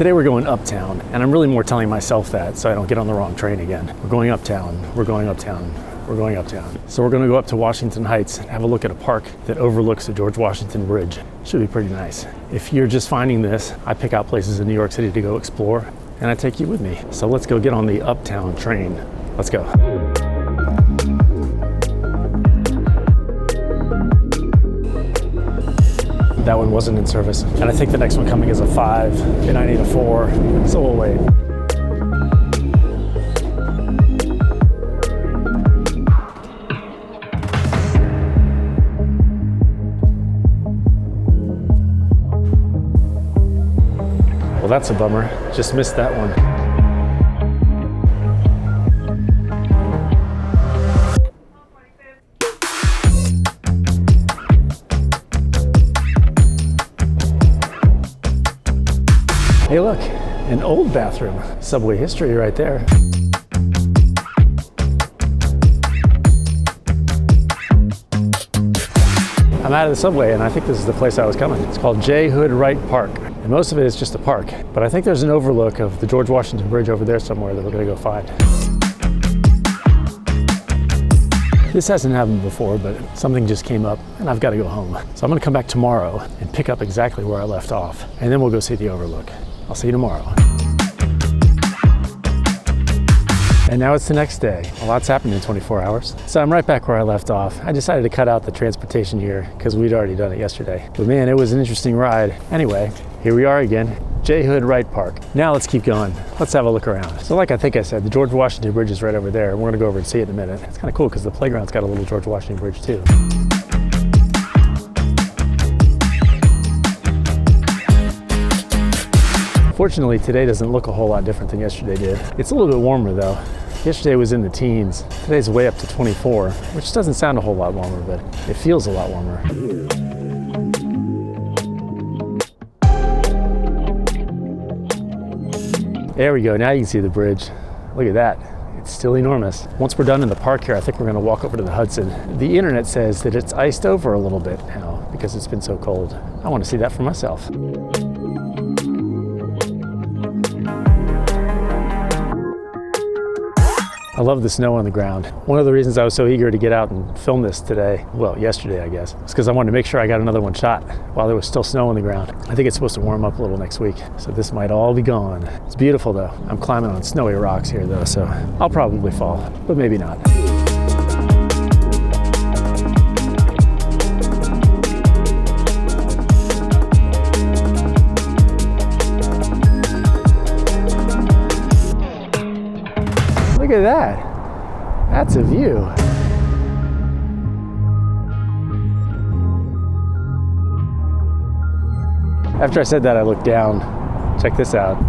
Today we're going uptown, and I'm really more telling myself that so I don't get on the wrong train again. We're going uptown, we're going uptown, we're going uptown. So we're gonna go up to Washington Heights and have a look at a park that overlooks the George Washington Bridge. Should be pretty nice. If you're just finding this, I pick out places in New York City to go explore, and I take you with me. So let's go get on the uptown train. Let's go. That one wasn't in service, and I think the next one coming is a 5, and I need a 4, so we'll wait. Well, that's a bummer. Just missed that one. Hey look, an old bathroom. Subway history right there. I'm out of the subway and I think this is the place I was coming. It's called J Hood Wright Park. And most of it is just a park. But I think there's an overlook of the George Washington Bridge over there somewhere that we're gonna go find. This hasn't happened before, but something just came up and I've gotta go home. So I'm gonna come back tomorrow and pick up exactly where I left off. And then we'll go see the overlook. I'll see you tomorrow. And now it's the next day. A lot's happened in 24 hours. So I'm right back where I left off. I decided to cut out the transportation here because we'd already done it yesterday. But man, it was an interesting ride. Anyway, here we are again, J Hood Wright Park. Now let's keep going. Let's have a look around. So like I think I said, the George Washington Bridge is right over there. We're gonna go over and see it in a minute. It's kind of cool because the playground's got a little George Washington Bridge too. Fortunately, today doesn't look a whole lot different than yesterday did. It's a little bit warmer though. Yesterday was in the teens. Today's way up to 24, which doesn't sound a whole lot warmer, but it feels a lot warmer. There we go, now you can see the bridge. Look at that, it's still enormous. Once we're done in the park here, I think we're gonna walk over to the Hudson. The internet says that it's iced over a little bit now because it's been so cold. I wanna see that for myself. I love the snow on the ground. One of the reasons I was so eager to get out and film this today, well, yesterday I guess, was because I wanted to make sure I got another one shot while there was still snow on the ground. I think it's supposed to warm up a little next week, so this might all be gone. It's beautiful though. I'm climbing on snowy rocks here though, so I'll probably fall, but maybe not. Look at that. That's a view. After I said that, I looked down. Check this out.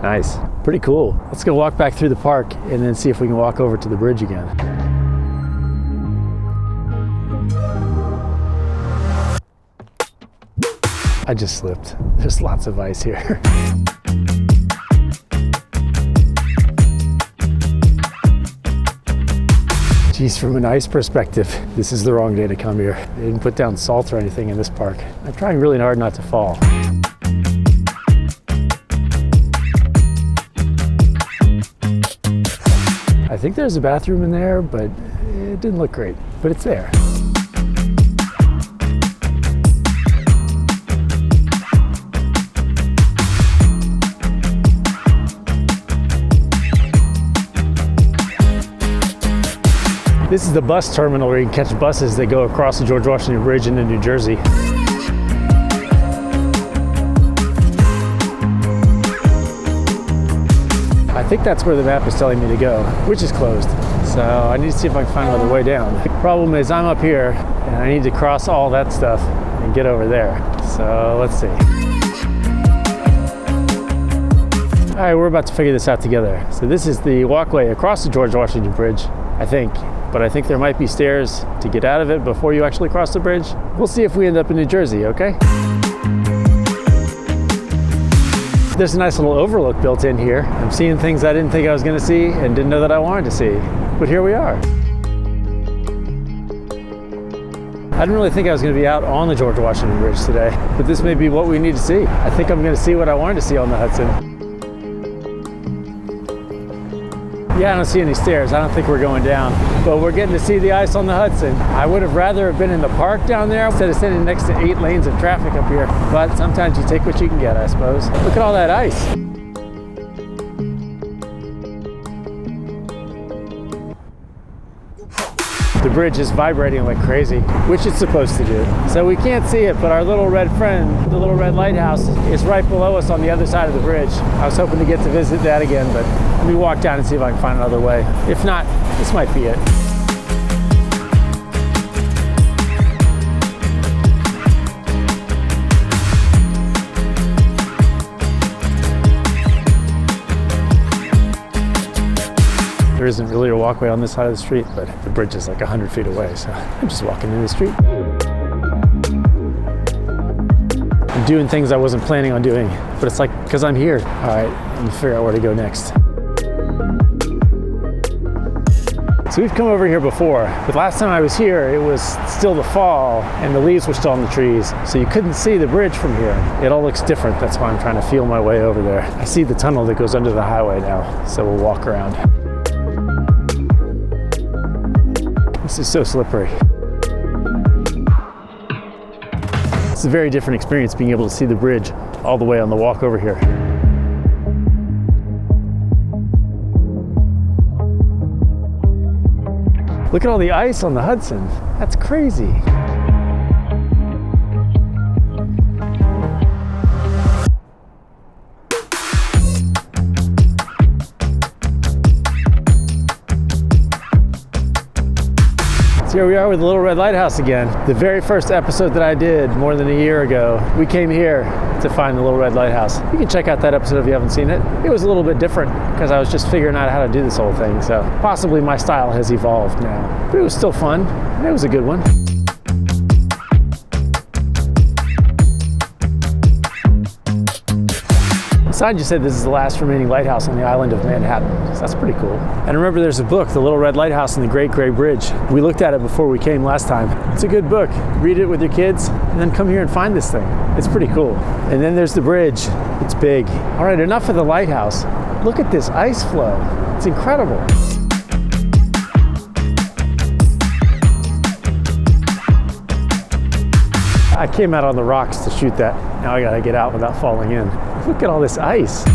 Nice. Pretty cool. Let's go walk back through the park and then see if we can walk over to the bridge again. I just slipped. There's lots of ice here. Geez, from an ice perspective, this is the wrong day to come here. They didn't put down salt or anything in this park. I'm trying really hard not to fall. I think there's a bathroom in there, but it didn't look great, but it's there. This is the bus terminal where you can catch buses that go across the George Washington Bridge into New Jersey. I think that's where the map is telling me to go, which is closed. So I need to see if I can find another way down. The problem is I'm up here and I need to cross all that stuff and get over there. So let's see. All right, we're about to figure this out together. So this is the walkway across the George Washington Bridge, I think. But I think there might be stairs to get out of it before you actually cross the bridge. We'll see if we end up in New Jersey, okay? There's a nice little overlook built in here. I'm seeing things I didn't think I was gonna see and didn't know that I wanted to see. But here we are. I didn't really think I was going to be out on the George Washington Bridge today, but this may be what we need to see. I think I'm going to see what I wanted to see on the Hudson. Yeah, I don't see any stairs. I don't think we're going down, but we're getting to see the ice on the Hudson. I would have rather have been in the park down there instead of sitting next to 8 lanes of traffic up here, but sometimes you take what you can get, I suppose. Look at all that ice. The bridge is vibrating like crazy, which it's supposed to do. So we can't see it, but our little red friend, the Little Red Lighthouse, is right below us on the other side of the bridge. I was hoping to get to visit that again, but let me walk down and see if I can find another way. If not, this might be it. There isn't really a walkway on this side of the street, but the bridge is like 100 feet away, so I'm just walking in the street. I'm doing things I wasn't planning on doing, but it's like, because I'm here. All right, I'm gonna figure out where to go next. So we've come over here before, but last time I was here, it was still the fall and the leaves were still on the trees, so you couldn't see the bridge from here. It all looks different. That's why I'm trying to feel my way over there. I see the tunnel that goes under the highway now, so we'll walk around. This is so slippery. It's a very different experience being able to see the bridge all the way on the walk over here. Look at all the ice on the Hudson. That's crazy. So here we are with the Little Red Lighthouse again. The very first episode that I did more than a year ago, we came here to find the Little Red Lighthouse. You can check out that episode if you haven't seen it. It was a little bit different because I was just figuring out how to do this whole thing. So possibly my style has evolved now, but it was still fun and it was a good one. The sign just said this is the last remaining lighthouse on the island of Manhattan. So that's pretty cool. And remember, there's a book, The Little Red Lighthouse and the Great Gray Bridge. We looked at it before we came last time. It's a good book. Read it with your kids and then come here and find this thing. It's pretty cool. And then there's the bridge. It's big. All right, enough of the lighthouse. Look at this ice flow. It's incredible. I came out on the rocks to shoot that. Now I gotta get out without falling in. Look at all this ice.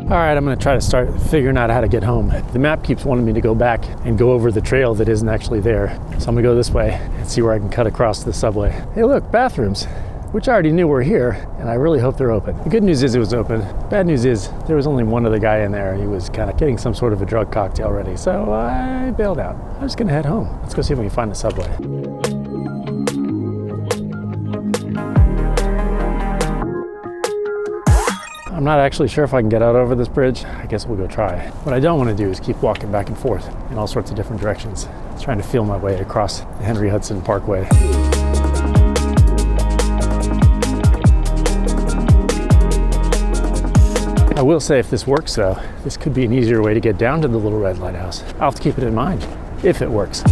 All right, I'm gonna try to start figuring out how to get home. The map keeps wanting me to go back and go over the trail that isn't actually there. So I'm gonna go this way and see where I can cut across to the subway. Hey look, bathrooms, which I already knew were here, and I really hope they're open. The good news is it was open. Bad news is there was only one other guy in there. He was kind of getting some sort of a drug cocktail ready, so I bailed out. I'm just gonna head home. Let's go see if we can find the subway. I'm not actually sure if I can get out over this bridge. I guess we'll go try. What I don't want to do is keep walking back and forth in all sorts of different directions, trying to feel my way across the Henry Hudson Parkway. I will say, if this works though, this could be an easier way to get down to the Little Red Lighthouse. I'll have to keep it in mind, if it works.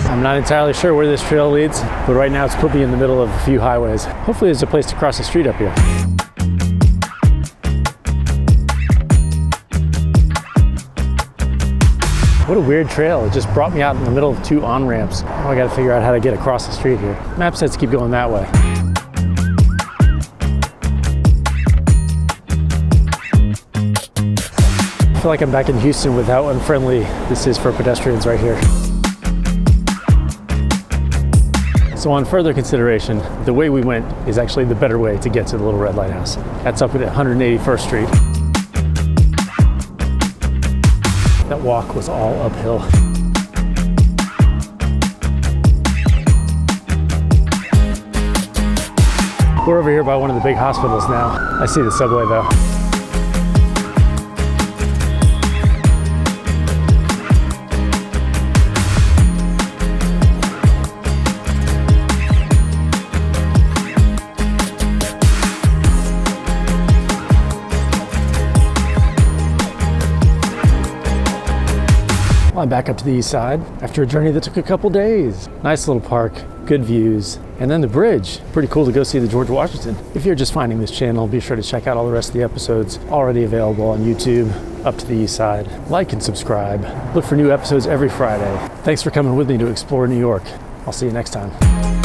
I'm not entirely sure where this trail leads, but right now it's put me in the middle of a few highways. Hopefully there's a place to cross the street up here. What a weird trail. It just brought me out in the middle of two on-ramps. Now I gotta figure out how to get across the street here. Map says keep going that way. I feel like I'm back in Houston with how unfriendly this is for pedestrians right here. So on further consideration, the way we went is actually the better way to get to the Little Red Lighthouse. That's up at 181st Street. That walk was all uphill. We're over here by one of the big hospitals now. I see the subway though. I'm back up to the east side after a journey that took a couple days. Nice little park, good views, and then the bridge. Pretty cool to go see the George Washington. If you're just finding this channel, be sure to check out all the rest of the episodes already available on YouTube, Up to the East Side. Like and subscribe. Look for new episodes every Friday. Thanks for coming with me to explore New York. I'll see you next time.